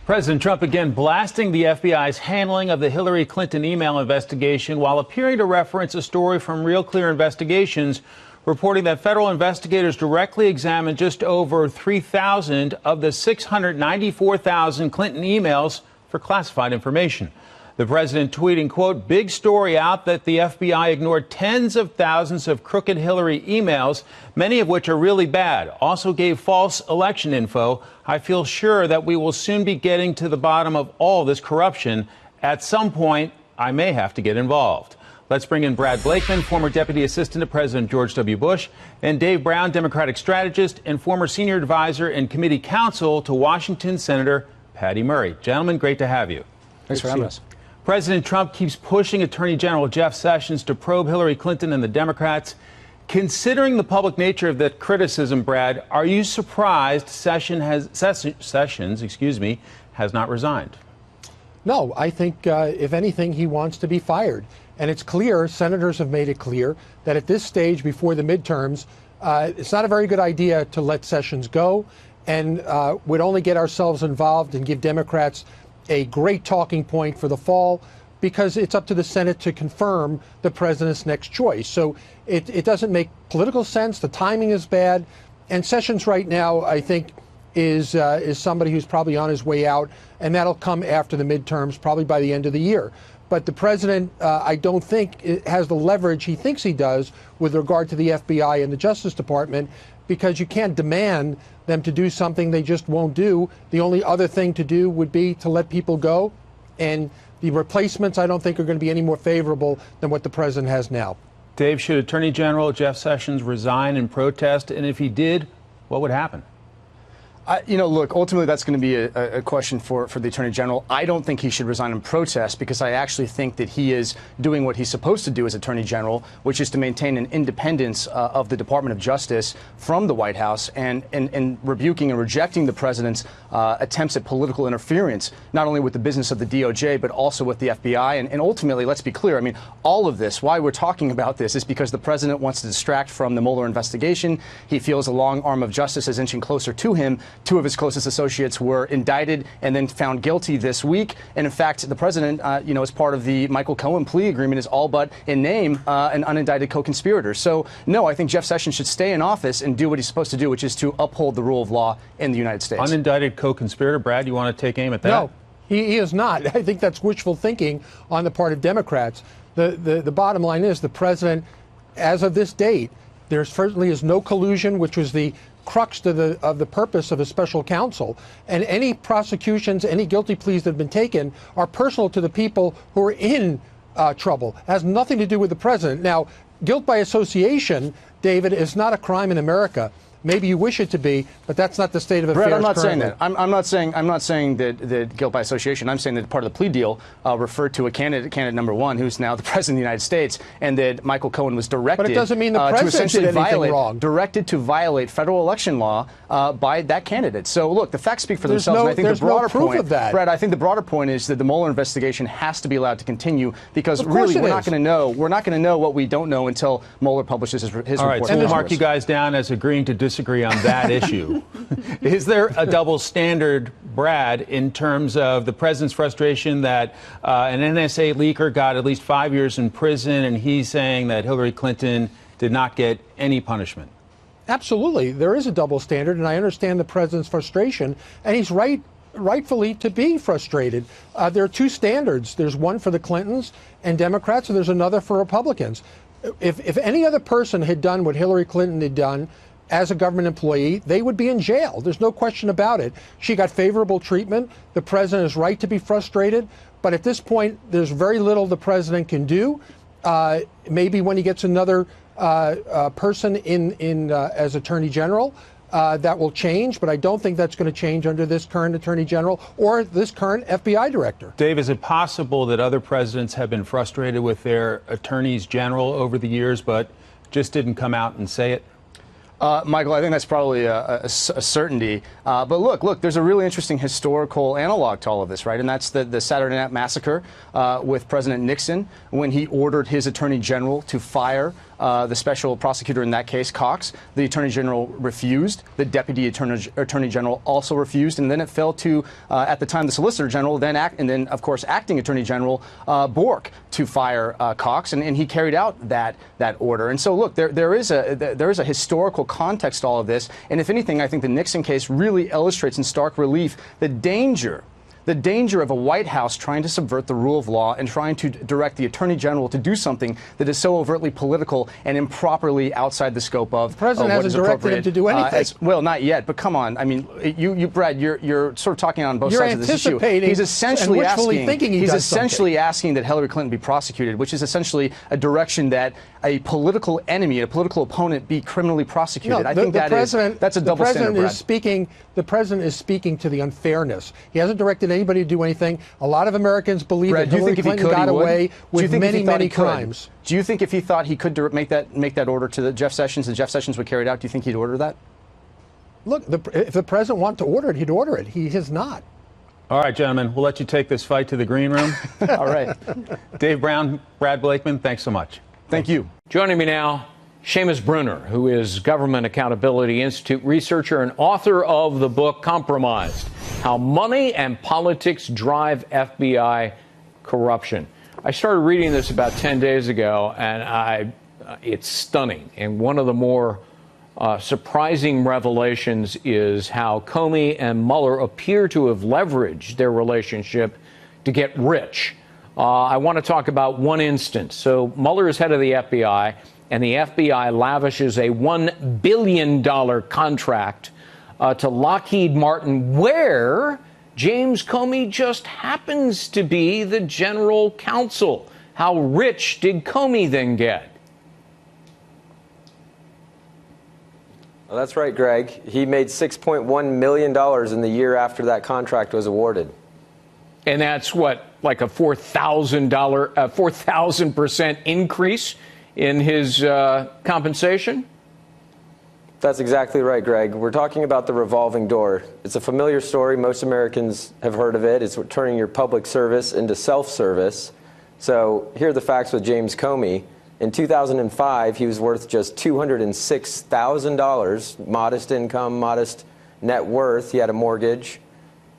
President Trump again blasting the FBI's handling of the Hillary Clinton email investigation while appearing to reference a story from Real Clear Investigations reporting that federal investigators directly examined just over 3,000 of the 694,000 Clinton emails for classified information. The president tweeting, quote, "Big story out that the FBI ignored tens of thousands of crooked Hillary emails, many of which are really bad. Also gave false election info. I feel sure that we will soon be getting to the bottom of all this corruption. At some point, I may have to get involved." Let's bring in Brad Blakeman, former Deputy Assistant to President George W. Bush, and Dave Brown, Democratic strategist and former senior advisor and committee counsel to Washington Senator Patty Murray. Gentlemen, great to have you. Thanks for having us. President Trump keeps pushing Attorney General Jeff Sessions to probe Hillary Clinton and the Democrats. Considering the public nature of that criticism, Brad, are you surprised Sessions has not resigned? No, I think, if anything, he wants to be fired. And it's clear, senators have made it clear, that at this stage before the midterms, it's not a very good idea to let Sessions go, and would only get ourselves involved and give Democrats a great talking point for the fall, because it's up to the Senate to confirm the president's next choice. So it doesn't make political sense. The timing is bad. And Sessions right now, I think, is somebody who's probably on his way out, and that'll come after the midterms, probably by the end of the year. But the president, I don't think, has the leverage he thinks he does with regard to the FBI and the Justice Department, because you can't demand them to do something they just won't do. The only other thing to do would be to let people go. And the replacements, I don't think, are going to be any more favorable than what the president has now. Dave, should Attorney General Jeff Sessions resign in protest? And if he did, what would happen? Look, ultimately that's going to be a question for the Attorney General. I don't think he should resign in protest, because I actually think that he is doing what he's supposed to do as Attorney General, which is to maintain an independence of the Department of Justice from the White House, and rebuking and rejecting the president's attempts at political interference, not only with the business of the DOJ, but also with the FBI. And ultimately, let's be clear, I mean, all of this, why we're talking about this, is because the president wants to distract from the Mueller investigation. He feels the long arm of justice is inching closer to him. Two of his closest associates were indicted and then found guilty this week. And in fact, the president, as part of the Michael Cohen plea agreement, is all but in name an unindicted co-conspirator. So, no, I think Jeff Sessions should stay in office and do what he's supposed to do, which is to uphold the rule of law in the United States. Unindicted co-conspirator, Brad, you want to take aim at that? No, he is not. I think that's wishful thinking on the part of Democrats. The bottom line is the president, as of this date, there certainly is no collusion, which was the crux of the purpose of a special counsel, and any prosecutions, any guilty pleas that have been taken are personal to the people who are in trouble. It has nothing to do with the president. Now, guilt by association, David, is not a crime in America. Maybe you wish it to be, but that's not the state of affairs. Brett, I'm not currently. saying that. I'm not saying that guilt by association. I'm saying that part of the plea deal referred to a candidate number one, who's now the president of the United States, and that Michael Cohen was directed. But it doesn't mean the president did anything wrong. Directed to violate federal election law by that candidate. So look, the facts speak for themselves. And I think the broader point, of that. Brett, I think the broader point is that the Mueller investigation has to be allowed to continue, because really we're not going to know. We're not going to know what we don't know until Mueller publishes his report. All right, so we'll mark you guys down as agreeing to disagree on that issue. Is there a double standard, Brad, in terms of the president's frustration that an NSA leaker got at least 5 years in prison, and he's saying that Hillary Clinton did not get any punishment? Absolutely. There is a double standard, and I understand the president's frustration, and he's rightfully to be frustrated. There are two standards. There's one for the Clintons and Democrats, and there's another for Republicans. If any other person had done what Hillary Clinton had done as a government employee, they would be in jail. There's no question about it. She got favorable treatment. The president is right to be frustrated. But at this point, there's very little the president can do. Maybe when he gets another person in as Attorney General, that will change. But I don't think that's going to change under this current Attorney General or this current FBI director. Dave, is it possible that other presidents have been frustrated with their attorneys general over the years, but just didn't come out and say it? Michael, I think that's probably a certainty. But look, there's a really interesting historical analog to all of this, right? And that's the Saturday Night Massacre with President Nixon, when he ordered his attorney general to fire the special prosecutor in that case, Cox. The Attorney General refused. The Deputy Attorney General also refused. And then it fell to, at the time, the Solicitor General, and then, of course, Acting Attorney General Bork to fire Cox. And he carried out that order. And so, look, there is a historical context to all of this. And if anything, I think the Nixon case really illustrates in stark relief the danger of a White House trying to subvert the rule of law and trying to direct the Attorney General to do something that is so overtly political and improperly outside the scope of the president hasn't directed him to do anything. Well, not yet, but come on. I mean, Brad, you're sort of talking on both sides of this issue. He's essentially asking that Hillary Clinton be prosecuted, which is essentially a direction that a political enemy, a political opponent, be criminally prosecuted. No, I think that's a double standard, Brad. The president is speaking to the unfairness. He hasn't directed anybody to do anything. A lot of Americans believe that Hillary Clinton got away with many crimes. Do you think if he thought he could make that order to Jeff Sessions and Jeff Sessions would carry it out, do you think he'd order that? Look, if the president wanted to order it, he'd order it. He has not. All right, gentlemen, we'll let you take this fight to the green room. All right. Dave Brown, Brad Blakeman, thanks so much. Thank you. Joining me now, Seamus Bruner, who is Government Accountability Institute researcher and author of the book Compromised: How Money and Politics Drive FBI Corruption. I started reading this about 10 days ago, and it's stunning. And one of the more surprising revelations is how Comey and Mueller appear to have leveraged their relationship to get rich. I want to talk about one instance. So Mueller is head of the FBI, and the FBI lavishes a $1 billion contract to Lockheed Martin, where James Comey just happens to be the general counsel. How rich did Comey then get? Well, that's right, Greg. He made $6.1 million in the year after that contract was awarded. And that's what, like a 4,000% increase in his compensation? That's exactly right, Greg. We're talking about the revolving door. It's a familiar story. Most Americans have heard of it. It's turning your public service into self-service. So here are the facts with James Comey. In 2005, he was worth just $206,000, modest income, modest net worth. He had a mortgage.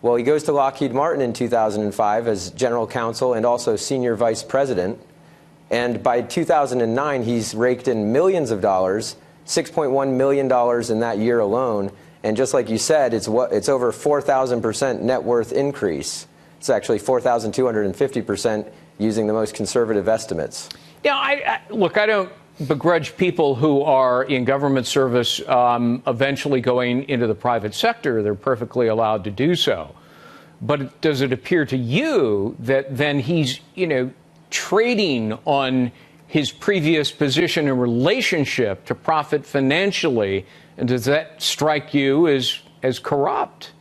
Well, he goes to Lockheed Martin in 2005 as general counsel and also senior vice president. And by 2009, he's raked in millions of dollars, $6.1 million in that year alone. And just like you said, it's over 4,000% net worth increase. It's actually 4,250% using the most conservative estimates. Yeah, look, I don't begrudge people who are in government service eventually going into the private sector. They're perfectly allowed to do so. But does it appear to you that then he's, trading on his previous position and relationship to profit financially, and does that strike you as corrupt?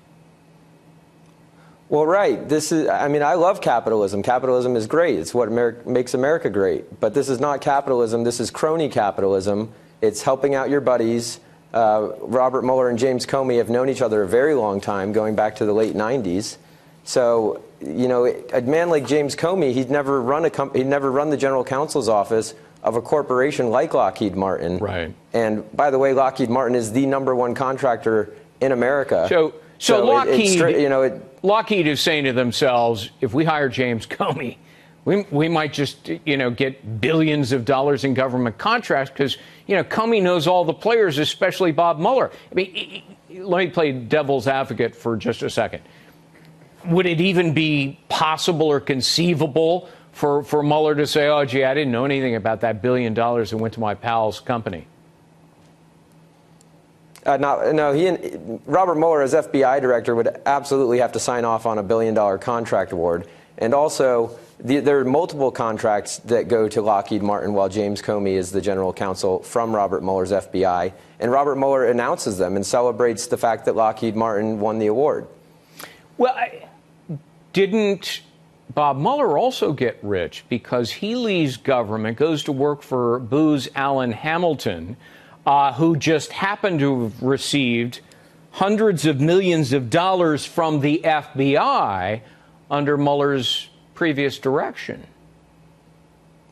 Well, right. I love capitalism. Capitalism is great. It's what makes America great. But this is not capitalism. This is crony capitalism. It's helping out your buddies. Robert Mueller and James Comey have known each other a very long time, going back to the late 90s. So, a man like James Comey, he'd never run the general counsel's office of a corporation like Lockheed Martin. Right. And by the way, Lockheed Martin is the number one contractor in America. So Lockheed is saying to themselves, if we hire James Comey, we might just, get billions of dollars in government contracts because, Comey knows all the players, especially Bob Mueller. I mean, let me play devil's advocate for just a second. Would it even be possible or conceivable for Mueller to say, oh, gee, I didn't know anything about that $1 billion that went to my pal's company? No, Robert Mueller, as FBI director, would absolutely have to sign off on a $1 billion contract award. And also, there are multiple contracts that go to Lockheed Martin while James Comey is the general counsel from Robert Mueller's FBI. And Robert Mueller announces them and celebrates the fact that Lockheed Martin won the award. Well, didn't Bob Mueller also get rich because he leaves government, goes to work for Booz Allen Hamilton, who just happened to have received hundreds of millions of dollars from the FBI under Mueller's previous direction?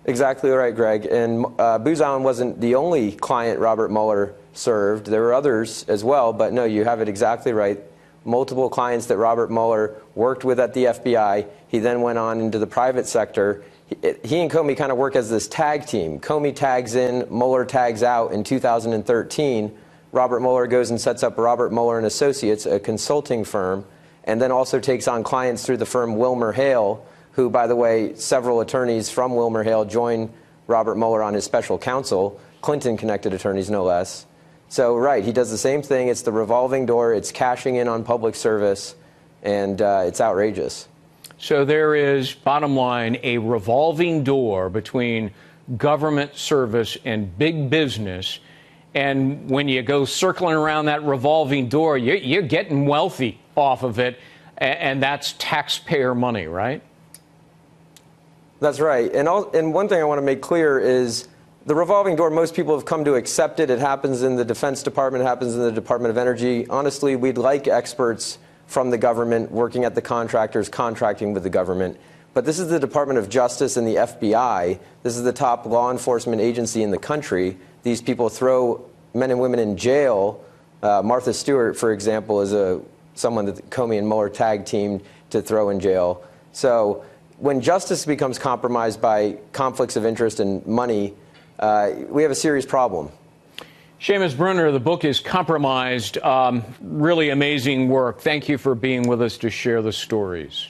Exactly right, Greg. And Booz Allen wasn't the only client Robert Mueller served. There were others as well, but no, you have it exactly right. Multiple clients that Robert Mueller worked with at the FBI. He then went on into the private sector. He and Comey kind of work as this tag team. Comey tags in, Mueller tags out. In 2013, Robert Mueller goes and sets up Robert Mueller and Associates, a consulting firm, and then also takes on clients through the firm WilmerHale, who, by the way, several attorneys from WilmerHale join Robert Mueller on his special counsel, Clinton-connected attorneys, no less. So, right, he does the same thing. It's the revolving door. It's cashing in on public service, and it's outrageous. So there is, bottom line, a revolving door between government service and big business. And when you go circling around that revolving door, you're getting wealthy off of it, and that's taxpayer money, right? That's right. And one thing I want to make clear is the revolving door, most people have come to accept it. It happens in the Defense Department, it happens in the Department of Energy. Honestly, we'd like experts from the government working at the contractors, contracting with the government. But this is the Department of Justice and the FBI. This is the top law enforcement agency in the country. These people throw men and women in jail. Martha Stewart, for example, is someone that Comey and Mueller tag teamed to throw in jail. So when justice becomes compromised by conflicts of interest and money, we have a serious problem. Seamus Bruner, the book is Compromised. Really amazing work. Thank you for being with us to share the stories.